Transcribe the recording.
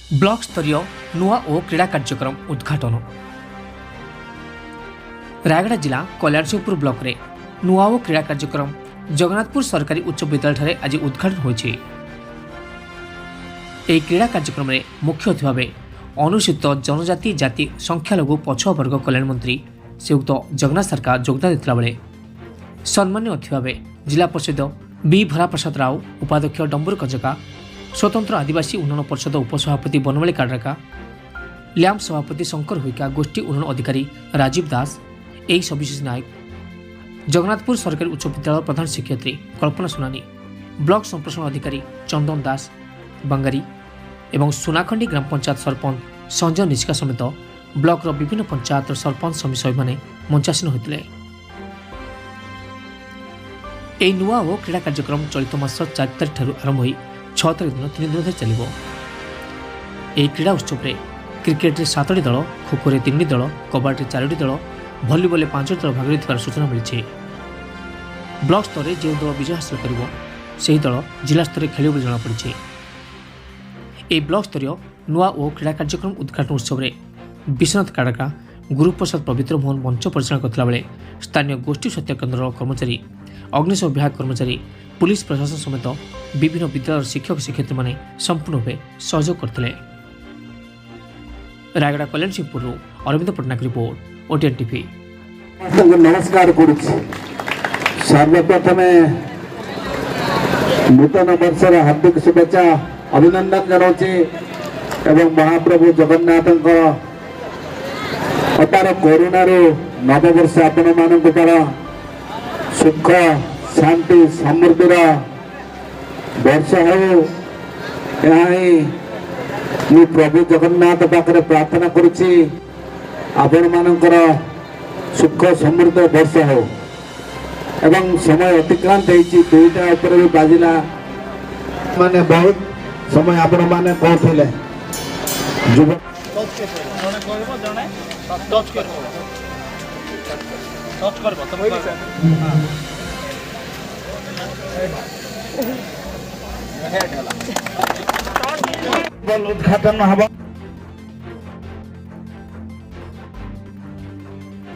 Block स्तरीय नुआ और क्रीड़ा कार्यक्रम उद्घाटन। रायगड़ा जिला कल्याणसिंहपुर ब्लॉक रे नुआ और क्रीड़ा कार्यक्रम जगन्नाथपुर सरकारी उच्च विद्यालय आज उद्घाटन होइछि। ଏହି କ୍ରୀଡ଼ା କାର୍ଯ୍ୟକ୍ରମରେ ମୁଖ୍ୟ ଅତିଥି ଭାବେ ଅନୁସୂଚିତ ଜନଜାତି ଜାତି ସଂଖ୍ୟାଲଘୁ ପଛୁଆ ବର୍ଗ କଲ୍ୟାଣ ମନ୍ତ୍ରୀ ଶ୍ରୀଯୁକ୍ତ ଜଗନ୍ନାଥ ସରକାର ଯୋଗଦାନ ଦେଇଥିଲା ବେଳେ ସମ୍ମାନୀୟ ଅତିଥି ଭାବେ ଜିଲ୍ଲା ପରିଷଦ ବି ଭରାପ୍ରସାଦ ରାଓ, ଉପାଧ୍ୟକ୍ଷ ଡମ୍ବୁରୁ କଜକା, ସ୍ୱତନ୍ତ୍ର ଆଦିବାସୀ ଉନ୍ନୟନ ପରିଷଦ ଉପସଭାପତି ବନମାଳୀ କାଡ୍ରାକା, ଲ୍ୟାମ୍ପ ସଭାପତି ଶଙ୍କର ହୋଇକା, ଗୋଷ୍ଠୀ ଉନ୍ନୟନ ଅଧିକାରୀ ରାଜୀବ ଦାସ, ଏହି ସବିଶେଷ ନାୟକ, ଜଗନ୍ନାଥପୁର ସରକାରୀ ଉଚ୍ଚ ବିଦ୍ୟାଳୟ ପ୍ରଧାନ ଶିକ୍ଷୟିତ୍ରୀ କଳ୍ପନା ସୁନାନୀ, ବ୍ଲକ ସମ୍ପ୍ରସାରଣ ଅଧିକାରୀ ଚନ୍ଦନ ଦାସ बंगारी एवं सुनाखंडी ग्राम पंचायत सरपंच संजय निष्का समेत ब्लॉक विभिन्न पंचायत सरपंच समिति मैंने मंचासीन होते। यह नुआ और क्रीड़ा कार्यक्रम चलित मास 4 तारिख आरंभ हो 6 तारिख दिन 3 दिन धरी चलिब। यह क्रीड़ा उत्सव में क्रिकेट 7टी दल, खोखो 3टी दल, कबाडी 4टी दल, भलीबल 5टी दल भाग लेथिबार सूचना मिली। ब्लॉक स्तर में जो दल विजय हासिल कर दल जिला स्तर में खेल जमापड़ी। এই ব্লক স্তरीय नुआ और क्रीड़ा कार्यक्रम उद्घाटन उत्सव में विश्वनाथ काडका, गुरुप्रसाद पवित्र मोहन मंच परिचालन करता बेले स्थानीय गोष्ठी स्वास्थ्य केन्द्र कर्मचारी, अग्निशम विभाग कर्मचारी, पुलिस प्रशासन समेत विभिन्न विद्यालय शिक्षक शिक्षयित्री मैंने संपूर्ण भाव सहयोग करते। Rayagada Kalyansinghpur Arvind Pattnaik report, OTN TV. नमस्कार सर्वप्रथम नूतन वर्षर हार्दिक शुभेच्छा अभिनंदन जनाऊँगी एवं महाप्रभु जगन्नाथ अपार करुणारू नववर्ष आपण मान सुख शांति समृद्धि वर्ष हो प्रभु जगन्नाथ पाखे प्रार्थना करुच्ची आपण मानकर सुख समृद्ध वर्ष हो एवं समय अतिक्रांत होती 2टा ऊपर भी बाजिला माने बहुत समय आपण माने कहते युवक उद्घाटन हम